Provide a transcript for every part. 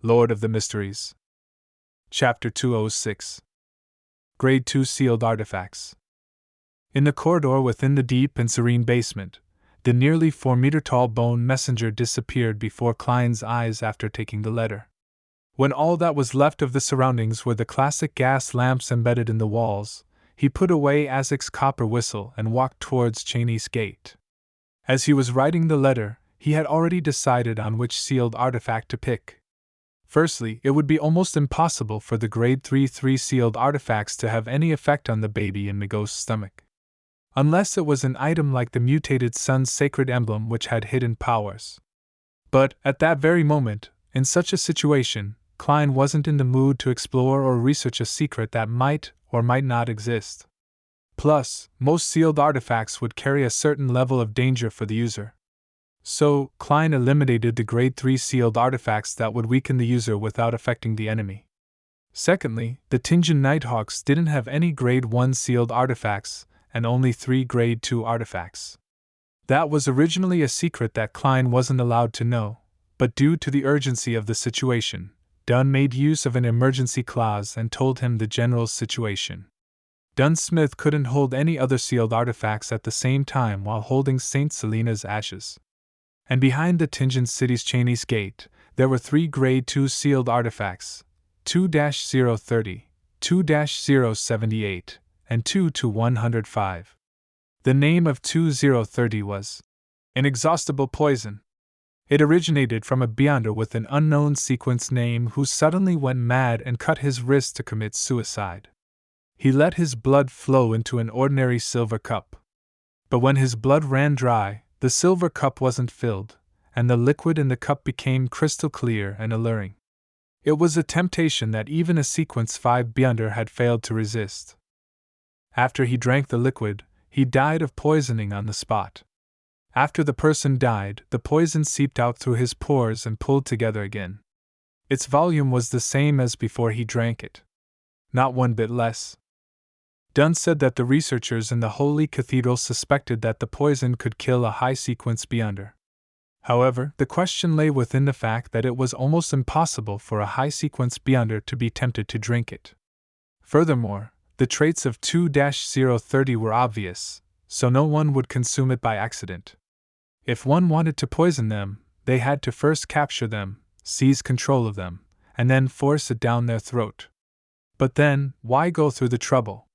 Lord of the Mysteries. Chapter 206. Grade 2 Sealed Artifacts. In the corridor within the deep and serene basement, the nearly 4-meter-tall bone messenger disappeared before Klein's eyes after taking the letter. When all that was left of the surroundings were the classic gas lamps embedded in the walls, he put away Isaac's copper whistle and walked towards Cheney's gate. As he was writing the letter, he had already decided on which sealed artifact to pick. Firstly, it would be almost impossible for the Grade 3 sealed artifacts to have any effect on the baby in Migos' stomach. Unless it was an item like the mutated sun's sacred emblem which had hidden powers. But, at that very moment, in such a situation, Klein wasn't in the mood to explore or research a secret that might or might not exist. Plus, most sealed artifacts would carry a certain level of danger for the user. So, Klein eliminated the Grade 3 sealed artifacts that would weaken the user without affecting the enemy. Secondly, the Tinjin Nighthawks didn't have any Grade 1 sealed artifacts, and only 3 Grade 2 artifacts. That was originally a secret that Klein wasn't allowed to know, but due to the urgency of the situation, Dunn made use of an emergency clause and told him the general's situation. Dunn Smith couldn't hold any other sealed artifacts at the same time while holding St. Selena's ashes. And behind the Tinjin City's Cheney's gate, there were 3 Grade 2 sealed artifacts, 2-030, 2-078, and 2-105. The name of 2030 was Inexhaustible Poison. It originated from a Beyonder with an unknown sequence name who suddenly went mad and cut his wrist to commit suicide. He let his blood flow into an ordinary silver cup. But when his blood ran dry, the silver cup wasn't filled, and the liquid in the cup became crystal clear and alluring. It was a temptation that even a Sequence 5 Beyonder had failed to resist. After he drank the liquid, he died of poisoning on the spot. After the person died, the poison seeped out through his pores and pulled together again. Its volume was the same as before he drank it. Not one bit less. Dunn said that the researchers in the Holy Cathedral suspected that the poison could kill a high-sequence Beyonder. However, the question lay within the fact that it was almost impossible for a high-sequence Beyonder to be tempted to drink it. Furthermore, the traits of 2-030 were obvious, so no one would consume it by accident. If one wanted to poison them, they had to first capture them, seize control of them, and then force it down their throat. But then, why go through the trouble?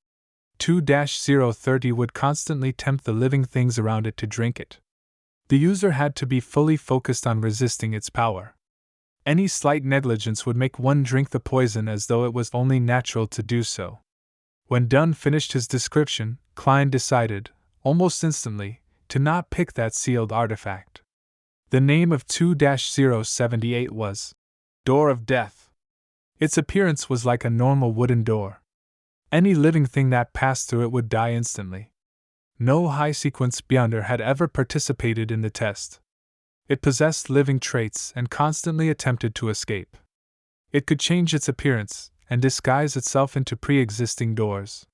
2-030 would constantly tempt the living things around it to drink it. The user had to be fully focused on resisting its power. Any slight negligence would make one drink the poison as though it was only natural to do so. When Dunn finished his description, Klein decided, almost instantly, to not pick that sealed artifact. The name of 2-078 was Door of Death. Its appearance was like a normal wooden door. Any living thing that passed through it would die instantly. No high-sequence Beyonder had ever participated in the test. It possessed living traits and constantly attempted to escape. It could change its appearance and disguise itself into pre-existing doors.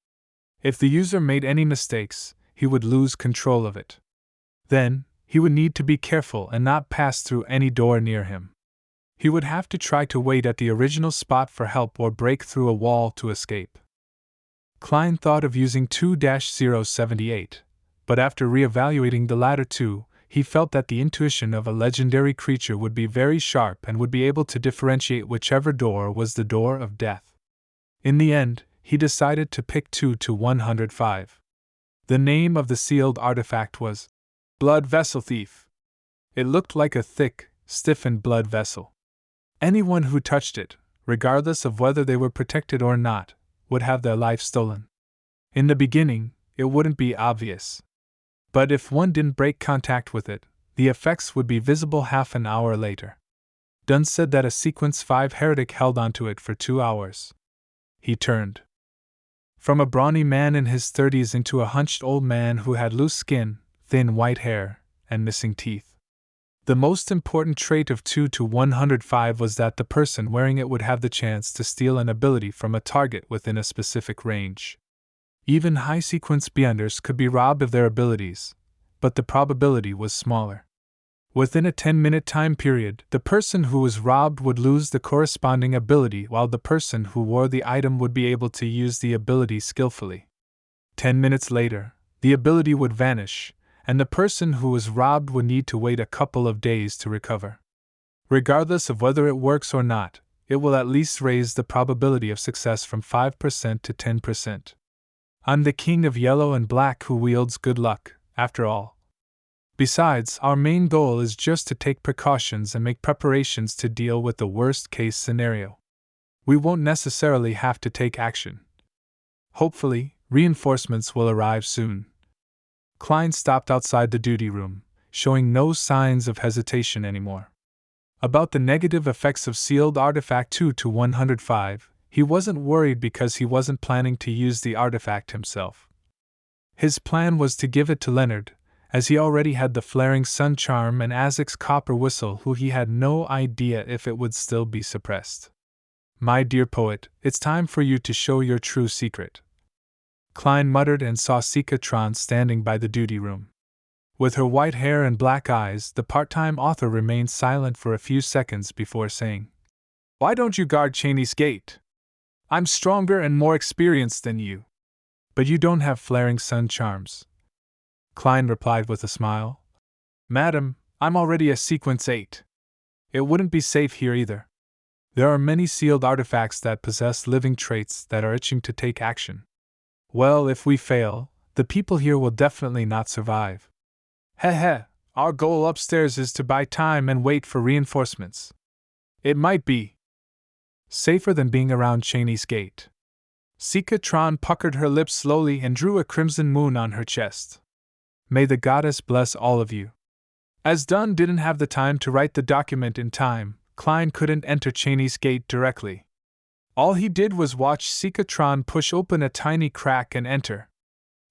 If the user made any mistakes, he would lose control of it. Then, he would need to be careful and not pass through any door near him. He would have to try to wait at the original spot for help or break through a wall to escape. Klein thought of using 2-078, but after re-evaluating the latter two, he felt that the intuition of a legendary creature would be very sharp and would be able to differentiate whichever door was the door of death. In the end, he decided to pick 2-105. The name of the sealed artifact was Blood Vessel Thief. It looked like a thick, stiffened blood vessel. Anyone who touched it, regardless of whether they were protected or not, would have their life stolen. In the beginning, it wouldn't be obvious. But if one didn't break contact with it, the effects would be visible half an hour later. Dunn said that a Sequence 5 heretic held onto it for 2 hours. He turned from a brawny man in his 30s into a hunched old man who had loose skin, thin white hair, and missing teeth. The most important trait of 2-105 was that the person wearing it would have the chance to steal an ability from a target within a specific range. Even high-sequence Beyonders could be robbed of their abilities, but the probability was smaller. Within a 10-minute time period, the person who was robbed would lose the corresponding ability, while the person who wore the item would be able to use the ability skillfully. 10 minutes later, the ability would vanish, and the person who was robbed would need to wait a couple of days to recover. Regardless of whether it works or not, it will at least raise the probability of success from 5% to 10%. I'm the king of yellow and black who wields good luck, after all. Besides, our main goal is just to take precautions and make preparations to deal with the worst-case scenario. We won't necessarily have to take action. Hopefully, reinforcements will arrive soon. Klein stopped outside the duty room, showing no signs of hesitation anymore. About the negative effects of sealed artifact 2-105, he wasn't worried because he wasn't planning to use the artifact himself. His plan was to give it to Leonard, as he already had the flaring sun charm and Azek's copper whistle, who he had no idea if it would still be suppressed. My dear poet, it's time for you to show your true secret. Klein muttered and saw Sikatron standing by the duty room. With her white hair and black eyes, the part-time author remained silent for a few seconds before saying, "Why don't you guard Cheney's gate? I'm stronger and more experienced than you. But you don't have flaring sun charms." Klein replied with a smile. "Madam, I'm already a Sequence 8. It wouldn't be safe here either. There are many sealed artifacts that possess living traits that are itching to take action. Well, if we fail, the people here will definitely not survive. Heh, our goal upstairs is to buy time and wait for reinforcements. It might be safer than being around Cheney's gate." Sikatron puckered her lips slowly and drew a crimson moon on her chest. "May the goddess bless all of you." As Dunn didn't have the time to write the document in time, Klein couldn't enter Cheney's gate directly. All he did was watch Sikatron push open a tiny crack and enter.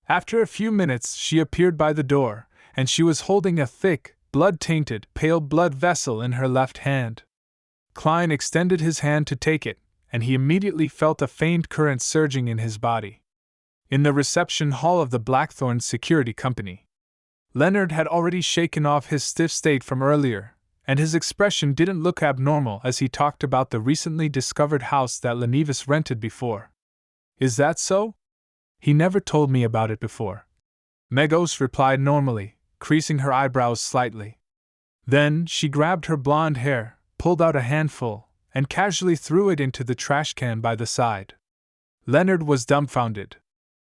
After a few minutes, she appeared by the door, and she was holding a thick, blood-tainted, pale blood vessel in her left hand. Klein extended his hand to take it, and he immediately felt a faint current surging in his body. In the reception hall of the Blackthorn Security Company, Leonard had already shaken off his stiff state from earlier, and his expression didn't look abnormal as he talked about the recently discovered house that Lenevis rented before. "Is that so? He never told me about it before." Megos replied normally, creasing her eyebrows slightly. Then she grabbed her blonde hair, pulled out a handful, and casually threw it into the trash can by the side. Leonard was dumbfounded.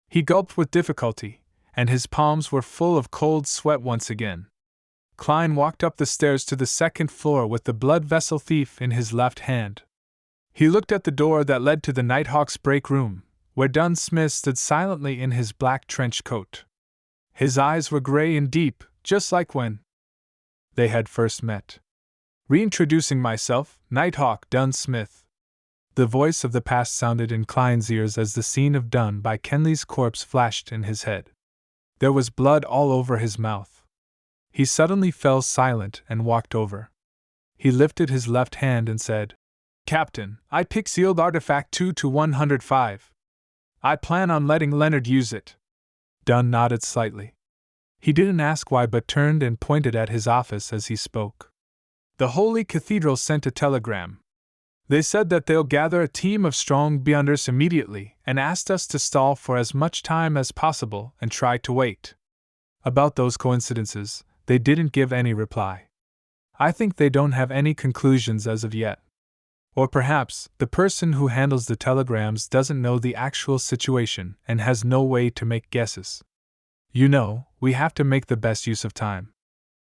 He gulped with difficulty, and his palms were full of cold sweat once again. Klein walked up the stairs to the second floor with the blood vessel thief in his left hand. He looked at the door that led to the Nighthawk's break room, where Dunn Smith stood silently in his black trench coat. His eyes were gray and deep, just like when they had first met. "Reintroducing myself, Nighthawk Dunn Smith." The voice of the past sounded in Klein's ears as the scene of Dunn by Kenley's corpse flashed in his head. There was blood all over his mouth. He suddenly fell silent and walked over. He lifted his left hand and said, "Captain, I picked sealed artifact 2-105. I plan on letting Leonard use it." Dunn nodded slightly. He didn't ask why but turned and pointed at his office as he spoke. "The Holy Cathedral sent a telegram. They said that they'll gather a team of strong Beyonders immediately and asked us to stall for as much time as possible and try to wait." About those coincidences, they didn't give any reply. I think they don't have any conclusions as of yet. Or perhaps, the person who handles the telegrams doesn't know the actual situation and has no way to make guesses. You know, we have to make the best use of time.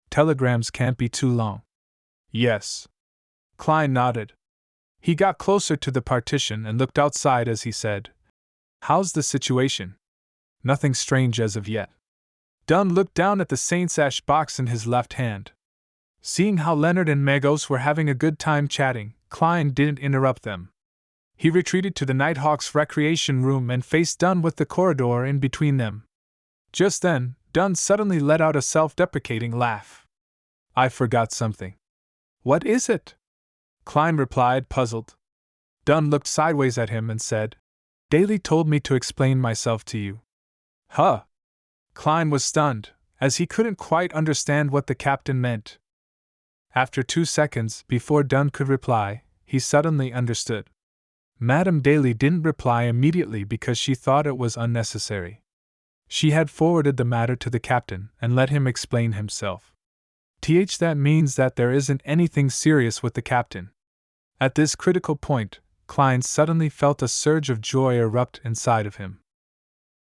Telegrams can't be too long. Yes. Klein nodded. He got closer to the partition and looked outside as he said, "How's the situation?" "Nothing strange as of yet." Dunn looked down at the Saint's Ash box in his left hand. Seeing how Leonard and Megos were having a good time chatting, Klein didn't interrupt them. He retreated to the Nighthawk's recreation room and faced Dunn with the corridor in between them. Just then, Dunn suddenly let out a self-deprecating laugh. "I forgot something." "What is it?" Klein replied, puzzled. Dunn looked sideways at him and said, "Daly told me to explain myself to you." "Huh?" Klein was stunned, as he couldn't quite understand what the captain meant. After 2 seconds, before Dunn could reply, he suddenly understood. Madame Daly didn't reply immediately because she thought it was unnecessary. She had forwarded the matter to the captain and let him explain himself. That means that there isn't anything serious with the captain. At this critical point, Klein suddenly felt a surge of joy erupt inside of him.